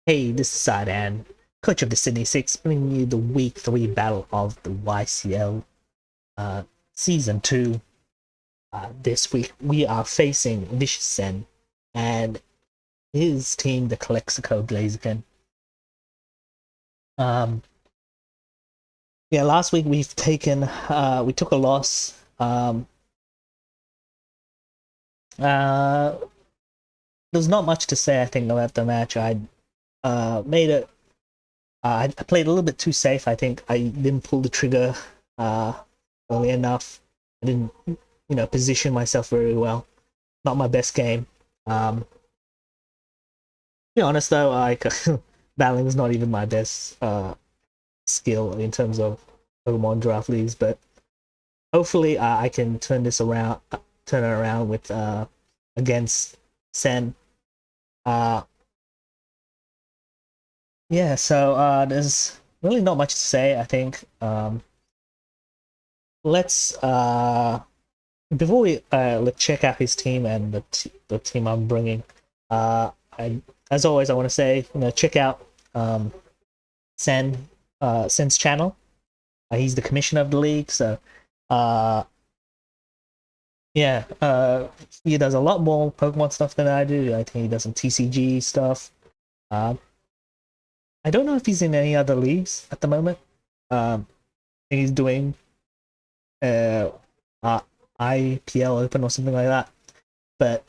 Hey, this is Sadan, coach of the Sydney Six, bringing you the Week 3 battle of the YCL uh, Season 2. This week, we are facing Vicious Sen and his team, the Calexico Blaxikens. Um, yeah, last week we took a loss. There's not much to say, I think, about the match. I made it. I played a little bit too safe. I think I didn't pull the trigger uh, early enough. I didn't, position myself very well. Not my best game. To be honest, though, like battling is not even my best skill in terms of Pokemon draft leagues. But hopefully, I can turn it around with against Sen. Uh, yeah. So there's really not much to say. I think. Let's before we let's check out his team and the team I'm bringing. As always, I want to say, check out Sen's channel. He's the commissioner of the league, so uh, yeah, he does a lot more Pokemon stuff than I do. I think he does some TCG stuff. Um, I don't know if he's in any other leagues at the moment. He's doing uh, uh IPL Open or something like that. But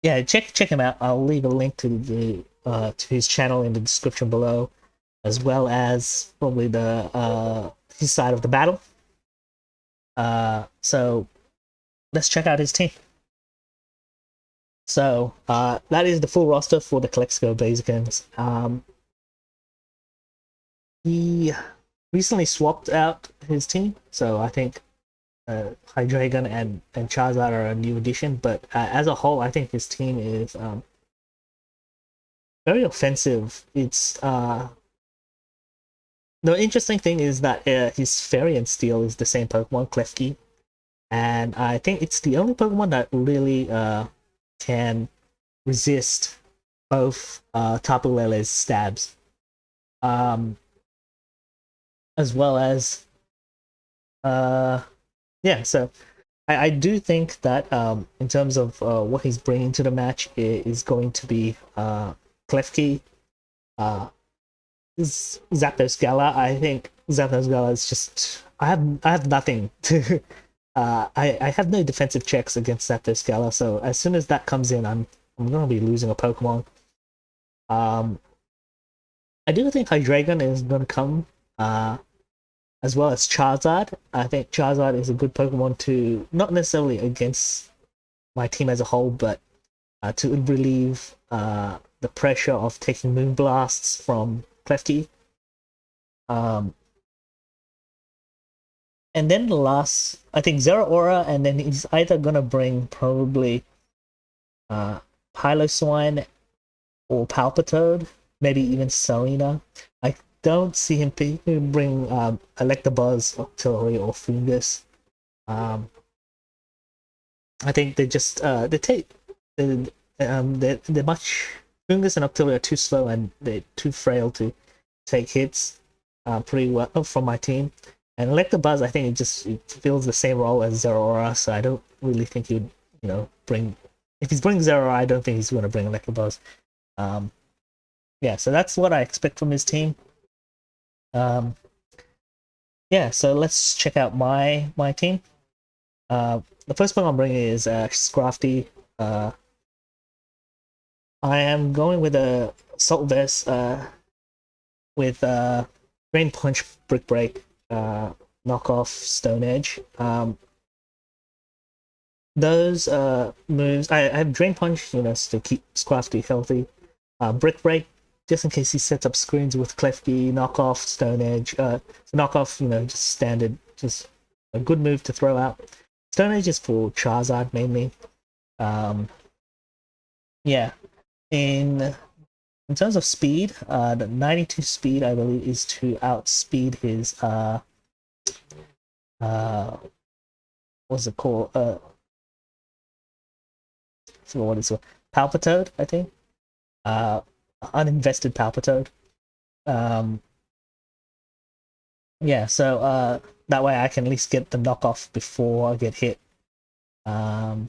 yeah, check him out. I'll leave a link to his channel in the description below, as well as probably the his side of the battle. So let's check out his team. So that is the full roster for the Calexico Blaxikens. He recently swapped out his team, so I think Hydreigon and Charizard are a new addition. But as a whole, I think his team is very offensive. It's the interesting thing is that his Fairy and Steel is the same Pokemon, Klefki, and I think it's the only Pokemon that really can resist both Tapu Lele's stabs, um, as well as yeah. So I do think that in terms of what he's bringing to the match is going to be Klefki, uh, Zapdos Gala. I think Zapdos Gala is just I have nothing to I have no defensive checks against Zapdos Gala, so as soon as that comes in, I'm gonna be losing a Pokemon. Um, I do think Hydreigon is gonna come, as well as Charizard. I think Charizard is a good Pokemon to not necessarily against my team as a whole, but to relieve the pressure of taking Moonblasts from Klefki. Um, and then the last, I think Zeraora, and then he's either gonna bring probably uh, Piloswine or Palpitoad, maybe even Selena. I don't see him bring Electabuzz, Octillery, or Fungus. I think they just they take they're much Fungus and Octillery are too slow and they're too frail to take hits pretty well from my team. And Electabuzz, I think it fills the same role as Zeraora, so I don't really think he'd bring. If he's bringing Zeraora, I don't think he's going to bring Electabuzz. Yeah, so that's what I expect from his team. Yeah, so let's check out my team. The first one I'm bringing is Scrafty. I am going with a Salt Vest with Drain Punch, Brick Break, knockoff Stone Edge. Those moves, I have Drain Punch, to keep Scrafty healthy. Brick Break, just in case he sets up screens with Klefki, knockoff Stone Edge. Knockoff, just standard, just a good move to throw out. Stone Edge is for Charizard mainly. Yeah, in terms of speed, the 92 speed I believe is to outspeed his what's it called? I forgot what it's called. Palpitoad, I think. uninvested Palpitoad. Um, yeah, so that way I can at least get the knockoff before I get hit. Yeah,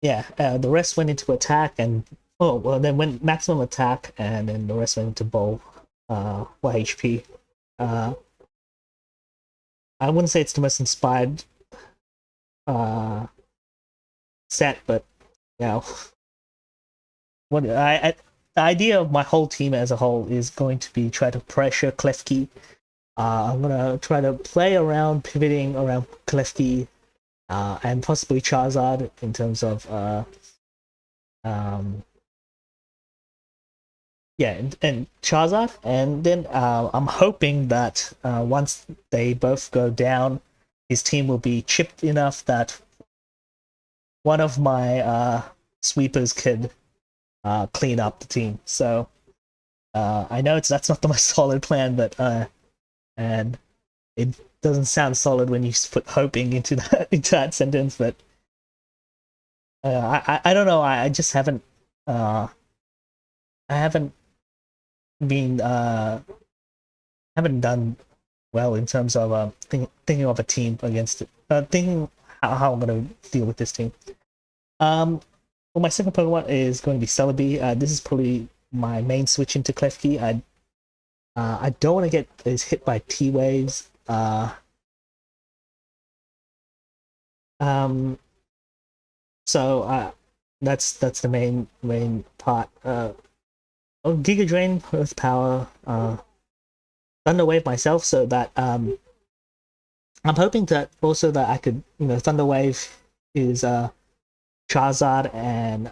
the rest went into attack, and oh well, then went maximum attack, and then the rest went into bowl, YHP. Uh, I wouldn't say it's the most inspired uh set, but you know, what the idea of my whole team as a whole is going to be try to pressure Klefki. I'm gonna try to play around pivoting around Klefki, and possibly Charizard in terms of um yeah, and Charizard, and then I'm hoping that once they both go down, his team will be chipped enough that one of my sweepers could clean up the team. So I know that's not the most solid plan, but and it doesn't sound solid when you put hoping into that sentence. But I don't know. I just haven't been haven't done well in terms of thinking of a team against it. Thinking how I'm gonna deal with this team. Well, my second Pokemon is going to be Celebi. This is probably my main switch into Klefki. I don't want to get hit by T waves. So that's the main part. Giga Drain with power. Thunder Wave myself, so that I'm hoping that also that I could Thunder Wave is Charizard and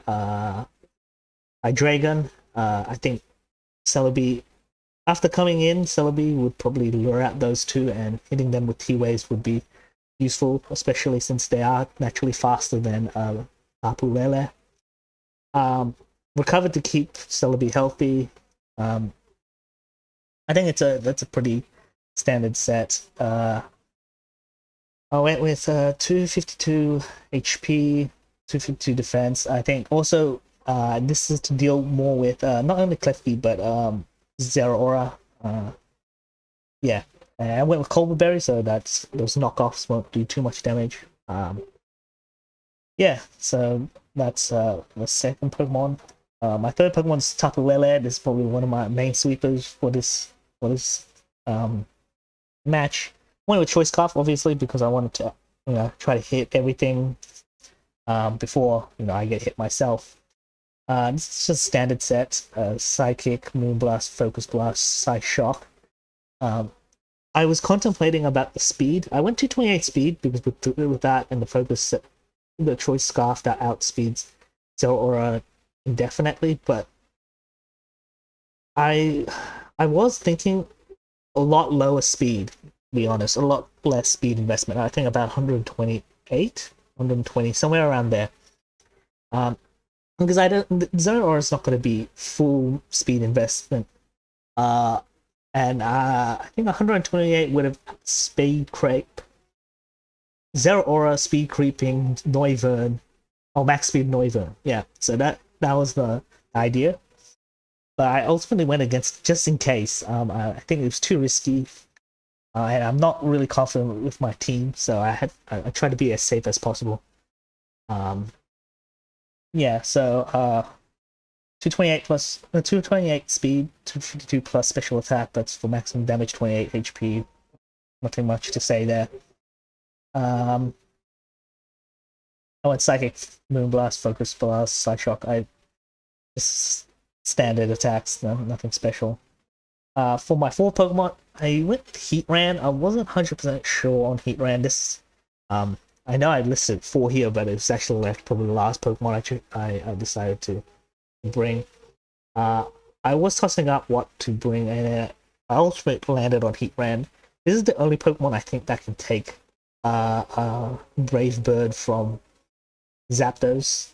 Hydreigon. I think Celebi, after coming in, Celebi would probably lure out those two, and hitting them with T-Waves would be useful, especially since they are naturally faster than Tapu Lele. Recovered to keep Celebi healthy. I think that's a pretty standard set. I went with 252 HP, 252 defense. I think also this is to deal more with not only Klefki but Zeraora. Yeah, and I went with Colbur Berry, so that's those knockoffs won't do too much damage. Yeah, so that's the second Pokemon. My third Pokemon is Tapu Lele. This is probably one of my main sweepers for this match. Went with Choice Scarf, obviously, because I wanted to try to hit everything before I get hit myself. This is just standard set: Psychic, Moonblast, Focus Blast, Psyshock. I was contemplating about the speed. I went to 28 speed because with that and the focus set, the Choice Scarf that outspeeds Zeraora indefinitely, but I was thinking a lot lower speed, to be honest, a lot less speed investment. I think about 128, 120, somewhere around there. Because Zeraora is not going to be full speed investment. And I think 128 would have speed creep. Zeraora speed creeping Noivern, max speed Noivern. Yeah, so that was the idea. But I ultimately went against just in case. I think it was too risky. And I'm not really confident with my team, so I tried to be as safe as possible. Yeah, so 228 plus 228 speed, 252 plus special attack. That's for maximum damage, 28 HP. Nothing much to say there. I went Psychic, Moonblast, Focus Blast, Psyshock. Just standard attacks, nothing special. For my fourth Pokemon, I went with Heatran. I wasn't 100% sure on Heatran. This, I know I listed 4 here, but it's actually left probably the last Pokemon I decided to bring. I was tossing up what to bring, and I ultimately landed on Heatran. This is the only Pokemon I think that can take Brave Bird from Zapdos.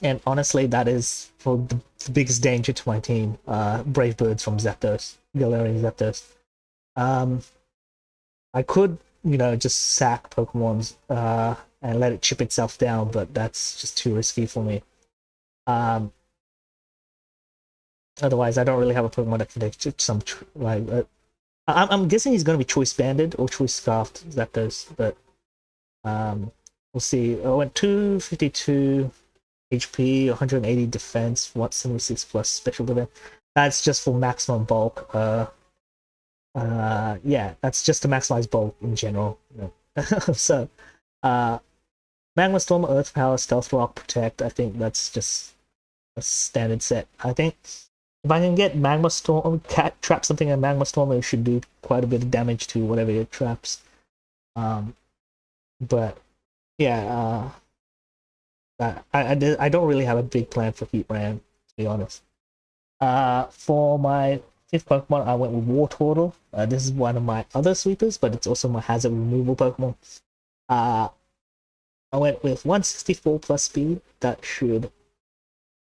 And honestly, that is for the biggest danger to my team. Brave Birds from Zapdos, Galarian Zapdos. I could, just sack Pokemon's and let it chip itself down, but that's just too risky for me. Otherwise, I don't really have a Pokemon that can take some like. I'm guessing he's gonna be choice banded or choice scarfed Zapdos, but we'll see. I went 252 HP, 180 defense, 176 plus special defense. That's just for maximum bulk. Yeah, that's just to maximize bulk in general. So, Magma Storm, Earth Power, Stealth Rock, Protect. I think that's just a standard set. I think if I can get Magma Storm, trap something in Magma Storm, it should do quite a bit of damage to whatever it traps. But yeah, I don't really have a big plan for Heat Ram, to be honest. For my fifth Pokemon, I went with Wartortle. This is one of my other sweepers, but it's also my hazard removal Pokemon. I went with 164 plus speed. That should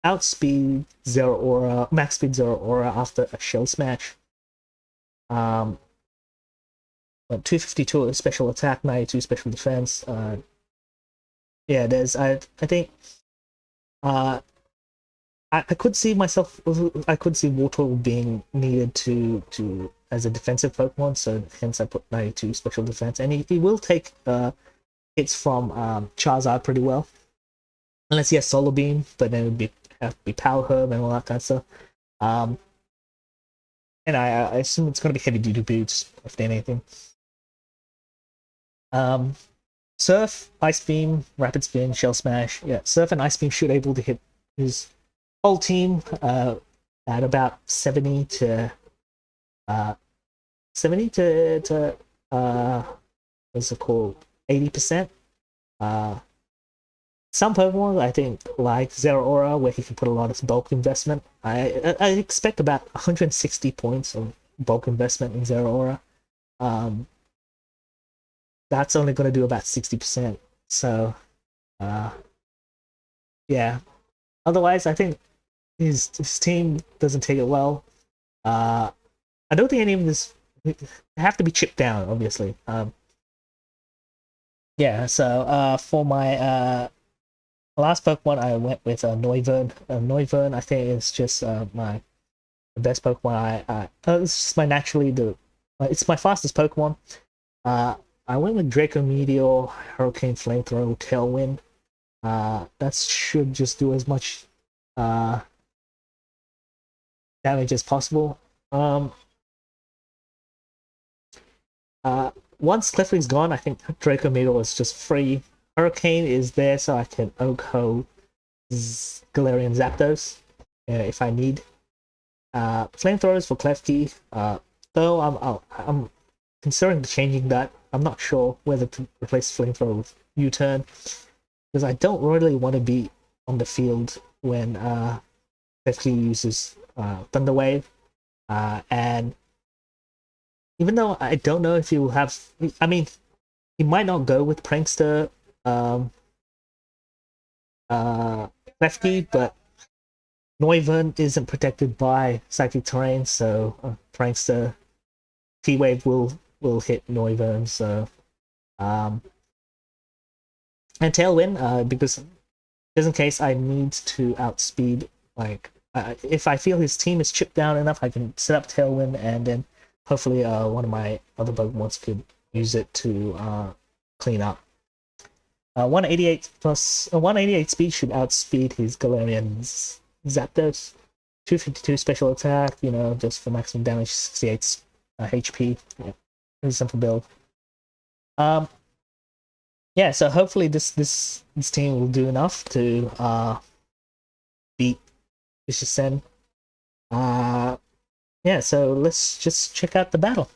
outspeed Zero Aura, max speed Zero Aura after a Shell Smash. 252 special attack, 92 special defense. Yeah, there's I think I could see myself. I could see Wartortle being needed to as a defensive Pokemon, so hence I put 92 special defense, and he will take hits from Charizard pretty well, unless he has Solar Beam, but then it would have to be Power Herb and all that kind of stuff. And I assume it's going to be heavy duty boots if anything. Surf, Ice Beam, Rapid Spin, Shell Smash. Yeah, Surf and Ice Beam should able to hit his whole team at about 70 to what's it called, 80%. Some Pokemon I think like Zero Aura, where he can put a lot of bulk investment. I expect about 160 points of bulk investment in Zero Aura. That's only going to do about 60%. So, yeah. Otherwise, I think his team doesn't take it well. I don't think any of this have to be chipped down, obviously. Yeah. So, for my last Pokemon, I went with Noivern. Noivern, I think, is just the best Pokemon. It's my it's my fastest Pokemon. I went with Draco Meteor, Hurricane Flamethrower, Tailwind. That should just do as much damage as possible. Once Clefairy's gone, I think Draco Meteor is just free. Hurricane is there so I can OHKO Galarian Zapdos if I need. Flamethrowers for Klefki. Though I'm considering changing that. I'm not sure whether to replace Flamethrower with U-Turn, because I don't really want to be on the field when Klefki uses Thunder Wave. And even though I don't know if he will have, I mean, he might not go with Prankster Klefki, but Noivern isn't protected by Psychic Terrain, so Prankster T-Wave will hit Noivern, so and Tailwind, because just in case I need to outspeed, like if I feel his team is chipped down enough, I can set up Tailwind, and then hopefully one of my other Pokemons could use it to clean up. 188 plus 188 speed should outspeed his Galarian Zapdos. 252 special attack, just for maximum damage, 68 HP. Yeah, pretty simple build. Yeah, so hopefully this team will do enough to beat Vicious Sen. Yeah, so let's just check out the battle.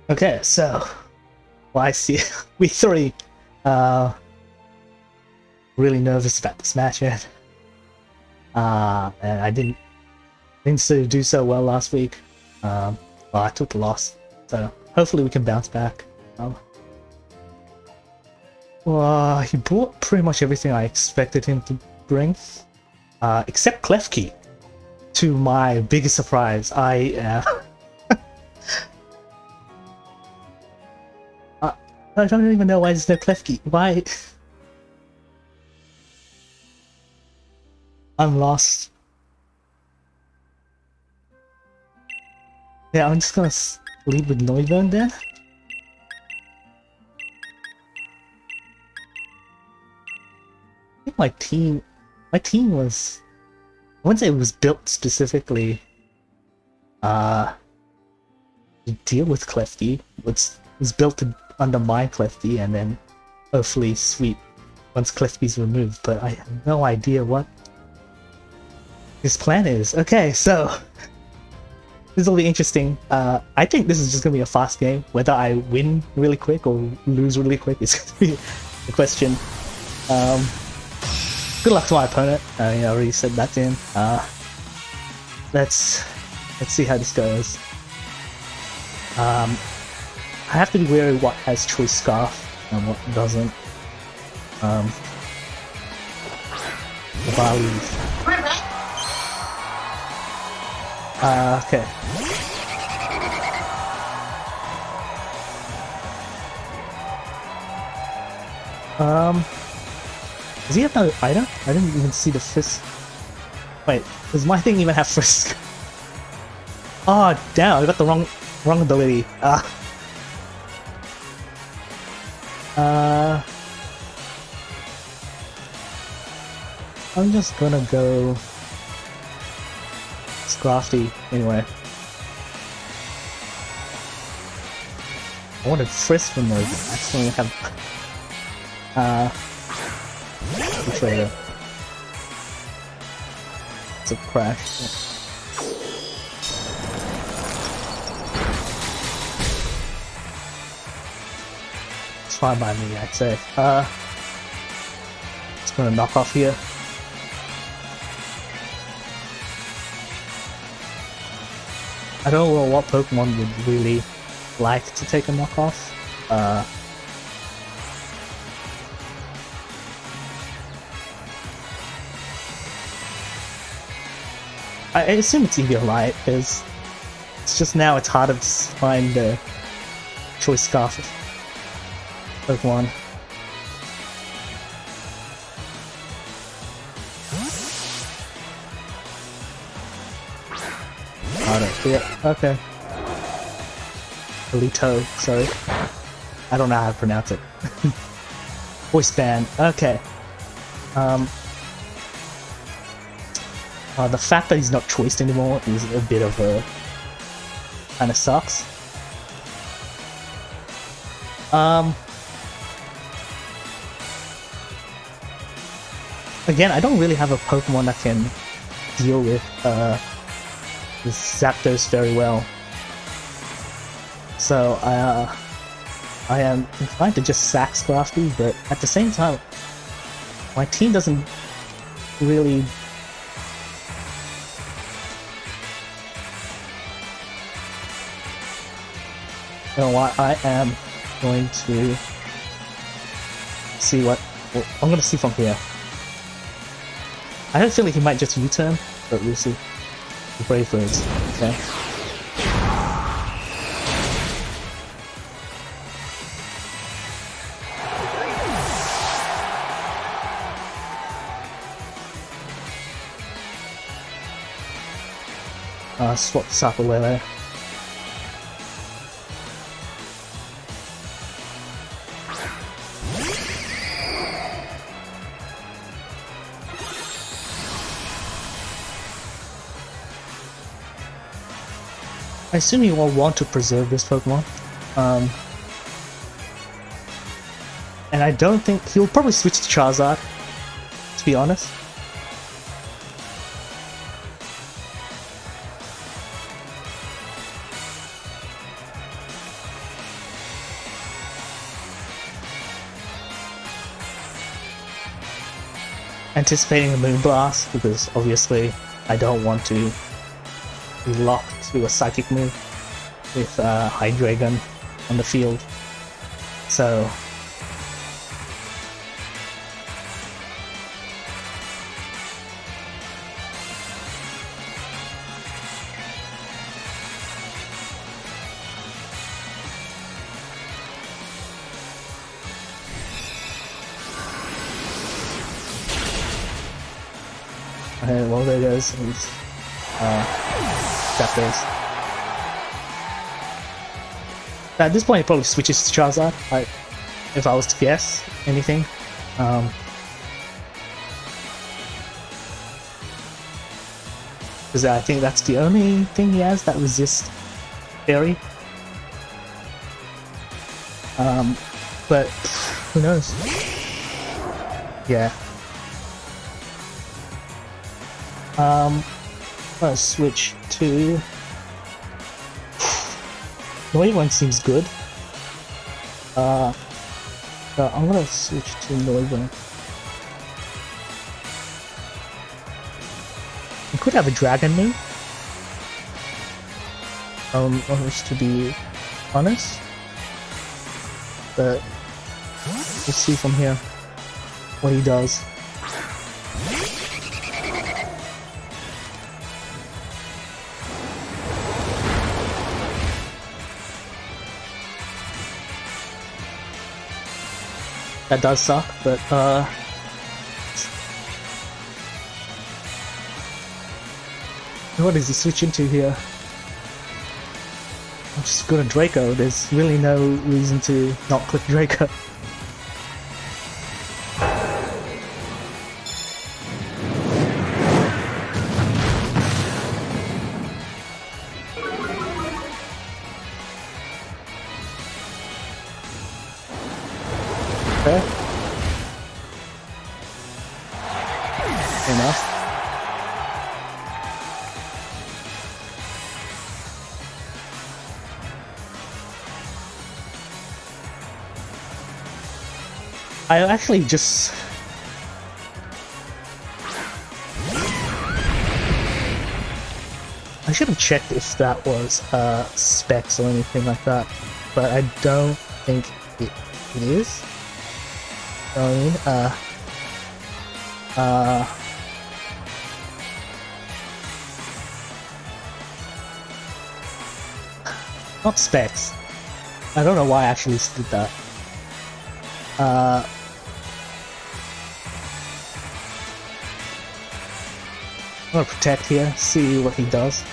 Okay, so YCL V3. Really nervous about this match, man. And I didn't do so well last week. Well, I took the loss, so hopefully we can bounce back. Well, he brought pretty much everything I expected him to bring, except Klefki. To my biggest surprise, I don't even know why there's no Klefki. Why? I'm lost. Yeah, I'm just gonna lead with Noivern there. I think my team was, I wouldn't say it was built specifically to deal with Klefki. It was built to undermine Klefki and then hopefully sweep once Klefki's removed, but I have no idea what his plan is. Okay, so this will be interesting. I think this is just gonna be a fast game. Whether I win really quick or lose really quick is gonna be the question. Good luck to my opponent. I already said that to him. Let's see how this goes. I have to be wary what has Choice Scarf and what doesn't. The Bali's. Okay. Does he have no item? I didn't even see the Frisk. Wait, does my thing even have Frisk? Oh damn, I got the wrong ability. I'm just gonna go Scrafty anyway. I wanted Frisk from those. I actually have Betrayer. It's a crash. It's fine by me, I'd say. Just gonna knock off here. I don't know what Pokemon would really like to take a knockoff. I assume it's Eviolite, because it's just now it's harder to find the Choice Scarf Pokemon. Yeah, okay. Alito, sorry. I don't know how to pronounce it. Voice band, okay. The fact that he's not choiced anymore is a bit of a... kinda sucks. Again, I don't really have a Pokemon that can deal with Zapdos very well. So I am inclined to just sack Scrafty, but at the same time, my team doesn't really... You know what, I am going to see what... Well, I'm going to see from here. I have a feeling he might just U-turn, but we'll see. The Brave Birds, okay. Swap this up away there. I assume you will want to preserve this Pokemon. And I don't think... he'll probably switch to Charizard, to be honest. Anticipating a Moonblast, because obviously I don't want to be locked to a Psychic move with Hydreigon on the field. So... okay, well there goes his Zapdos. At this point, it probably switches to Charizard, like, if I was to guess anything. Because I think that's the only thing he has that resists Fairy. But who knows? Yeah. Let's switch to... Noise one seems good. So I'm gonna switch to Noise one. I could have a Dragon move. Just to be honest. But we'll see from here what he does. That does suck, but what does he switch into here? I'm just good at Draco. There's really no reason to not click Draco. Okay. Enough. I actually just... I should have checked if that was specs or anything like that, but I don't think it is. You know what I mean? Not specs. I don't know why I actually did that. I'm gonna protect here, see what he does.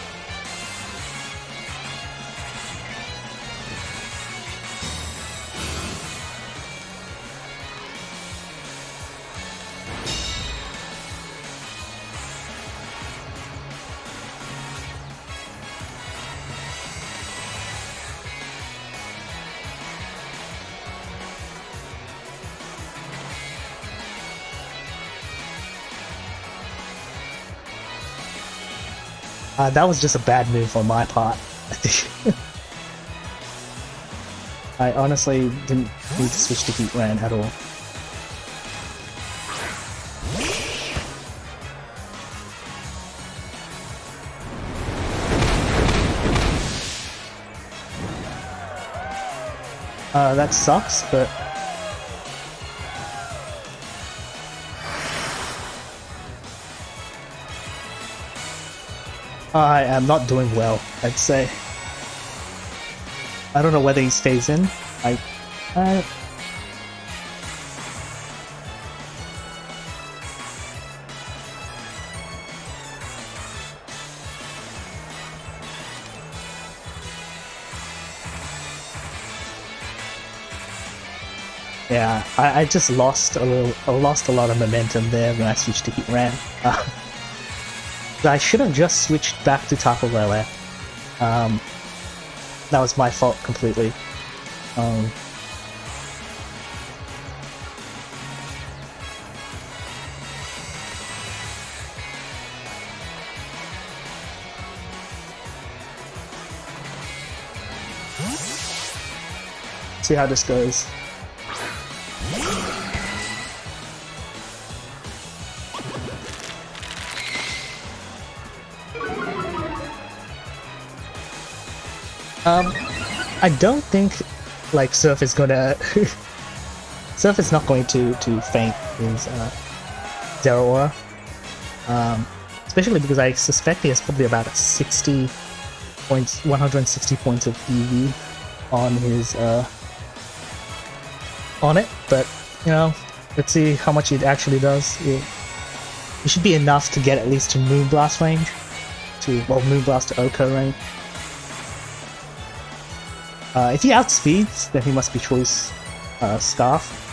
That was just a bad move on my part, I think. I honestly didn't need to switch to Heat Ran at all. That sucks, but... I am not doing well, I'd say. I don't know whether he stays in. Yeah, I just lost a lot of momentum there when I switched to Heat Ran. I should have just switched back to Taco Lele. That was my fault completely. See how this goes. I don't think like Surf is gonna Surf is not going to faint his Zero Aura. Especially because I suspect he has probably about 60 points, 160 points of EV on his on it, but you know, let's see how much it actually does. It should be enough to get at least to Moonblast range, to Moonblast to Oko range. If he outspeeds, then he must be choice Scarf.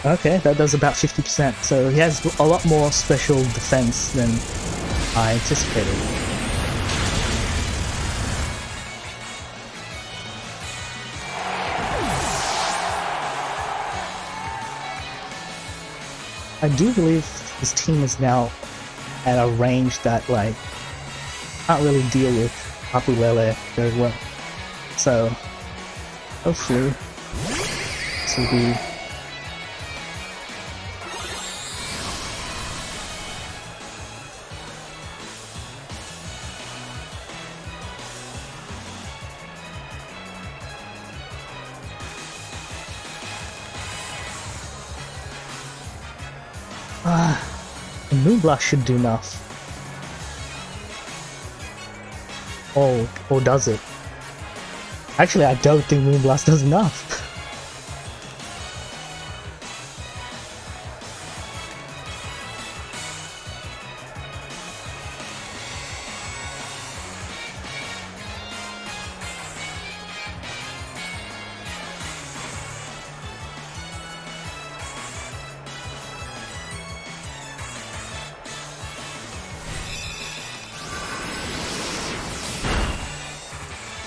Okay, that does about 50%, so he has a lot more special defense than I anticipated. I do believe his team is now at a range that, like, can't really deal with Apulele very well. So, hopefully, this will be... the Moonblast should do enough. Or does it? Actually, I don't think Moonblast does enough.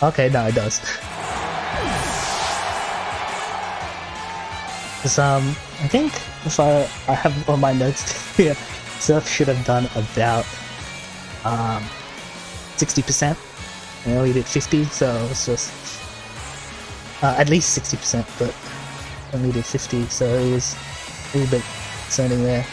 Okay, no, it does. Because, I think if I have on my notes here, Surf should have done about 60%. I only did 50, so it's just at least 60%, but only did 50, so it was a little bit concerning there.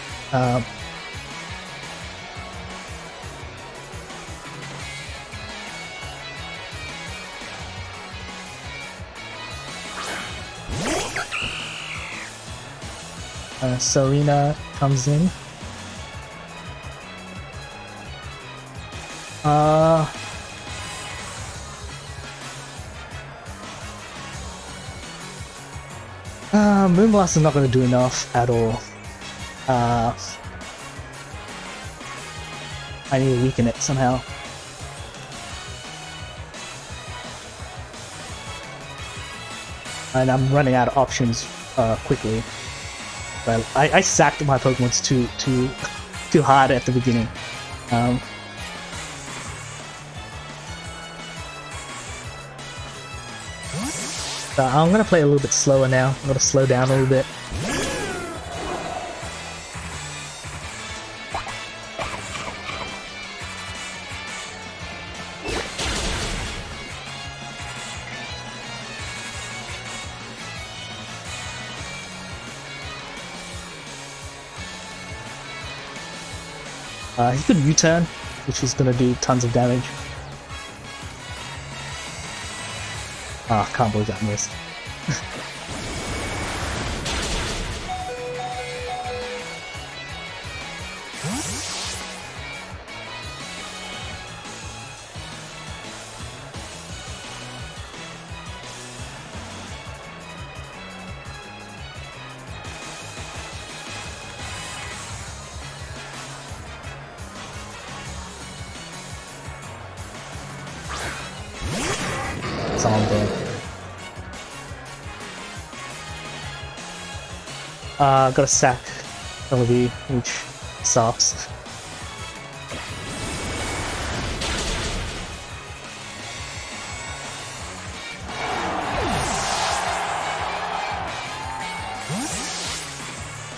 Serena comes in. Moonblast is not going to do enough at all. I need to weaken it somehow. And I'm running out of options quickly. But I sacked my Pokemons too hard at the beginning. So I'm gonna play a little bit slower now. I'm gonna slow down a little bit. He could U-turn, which is going to do tons of damage. Ah, I can't believe that missed. It's all good. Got a sack LV, which sucks.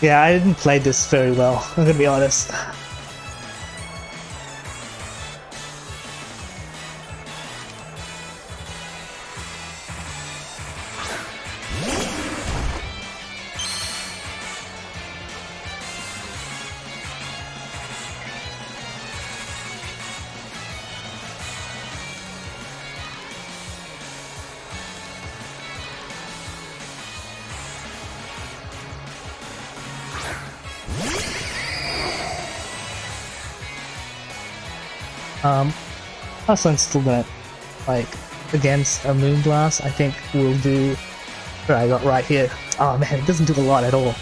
Yeah, I didn't play this very well, I'm gonna be honest. Hustlin's still gonna, like, against a Moonblast, I think we'll do what I got right here. Oh man, it doesn't do a lot at all.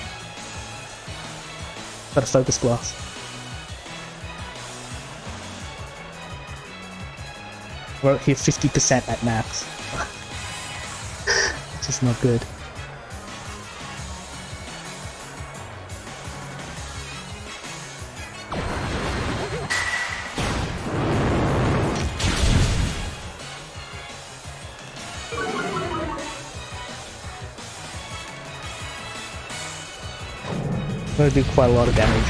Got a Focus Blast. We're here 50% at max. Which is not good. I'm gonna do quite a lot of damage.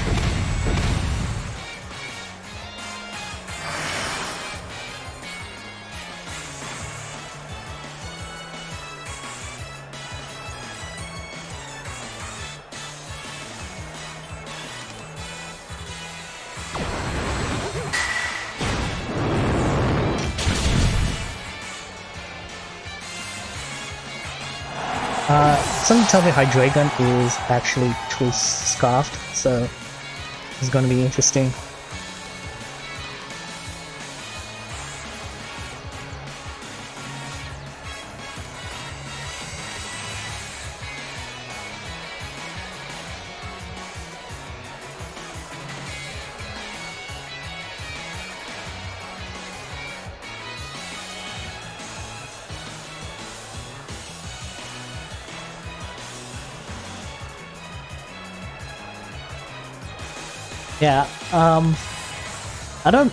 Something tells me Hydreigon is actually Choice Scarfed, so it's gonna be interesting. Yeah, I don't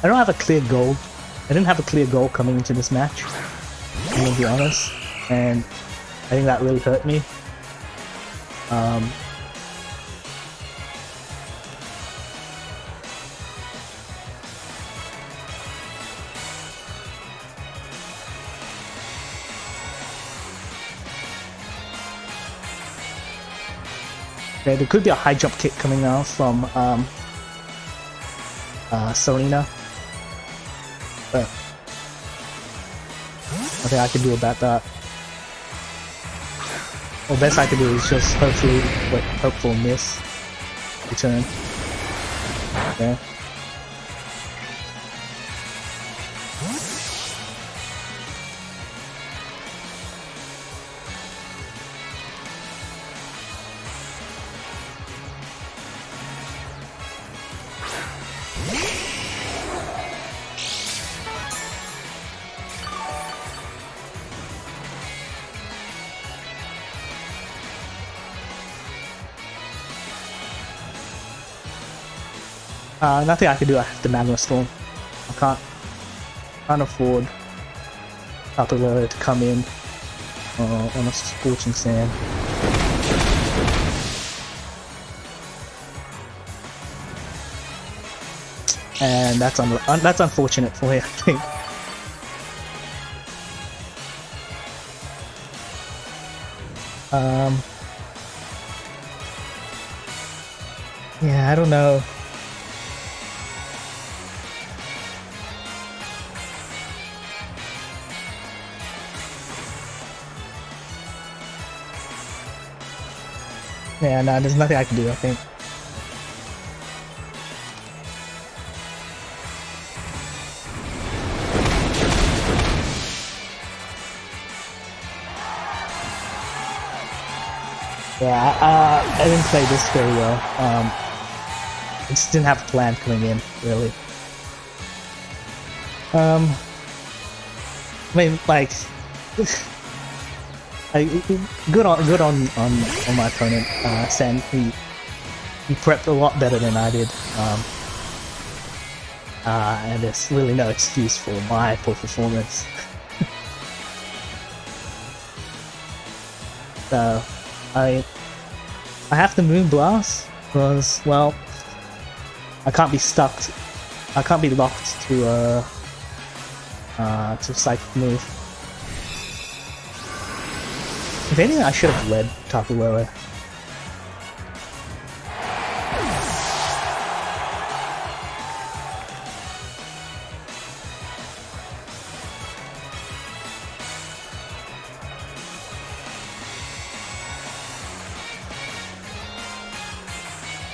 have a clear goal. I didn't have a clear goal coming into this match, I'm gonna be honest, and I think that really hurt me. Okay, there could be a high jump kick coming out from Serena, but nothing I can do about that. Well, best I can do is just hopefully hope for a miss return. Okay. Nothing I can do. I have to Magma Storm. I can't afford Capoeira to come in on a Scorching Sand. And that's unfortunate for me, I think. Yeah, I don't know. Yeah, no, there's nothing I can do, I think. Yeah, I didn't play this very well. I just didn't have a plan coming in, really. I mean, like, good on my opponent. Sen, he prepped a lot better than I did. And there's really no excuse for my poor performance. So, I have to Moon Blast because, well, I can't be stuck. I can't be locked to Psychic move. If anything, I should have led Capoeira.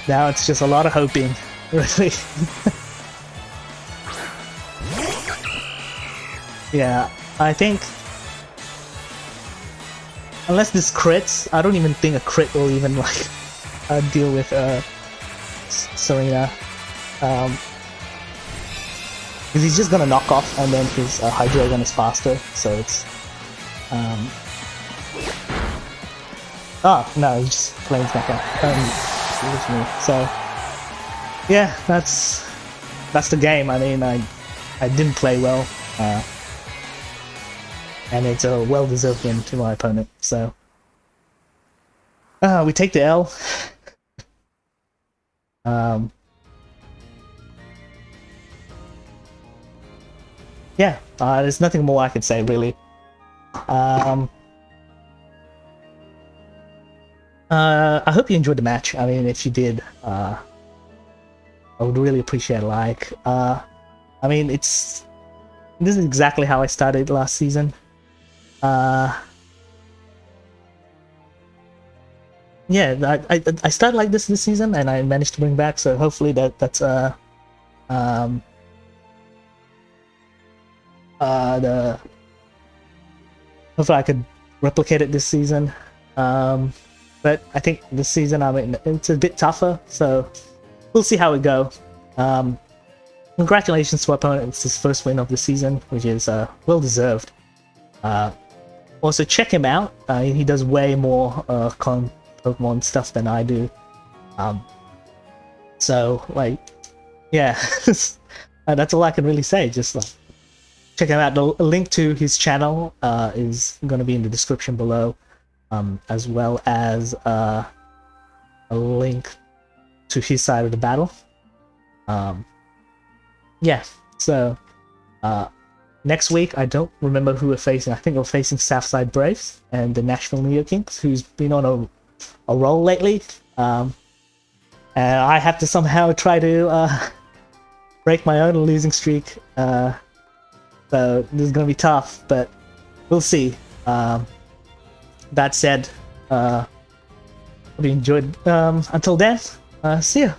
Now it's just a lot of hoping, really. Yeah, I think unless this crits, I don't even think a crit will even like deal with Serena. because he's just gonna knock off, and then his Hydreigon is faster, so it's oh no, he just planes back out. So yeah, that's the game. I mean, I didn't play well, and it's a well-deserved win to my opponent. So we take the L. Yeah, there's nothing more I can say really. I hope you enjoyed the match. I mean, if you did, I would really appreciate a like. I mean, this is exactly how I started last season. Yeah, I started like this season, and I managed to bring back. So hopefully that's hopefully I could replicate it this season. But I think this season, I mean, it's a bit tougher, so we'll see how it goes. Congratulations to our opponent. It's his first win of the season, which is well deserved. Also, check him out. He does way more Pokemon stuff than I do. So, like, yeah, that's all I can really say. Just like, check him out. The link to his channel is going to be in the description below, as well as a link to his side of the battle. Yeah, so next week, I don't remember who we're facing. I think we're facing Southside Braves and the National Neo Kings, who's been on a roll lately. And I have to somehow try to break my own losing streak. So this is going to be tough, but we'll see. That said, hope you enjoyed. Until then, see ya.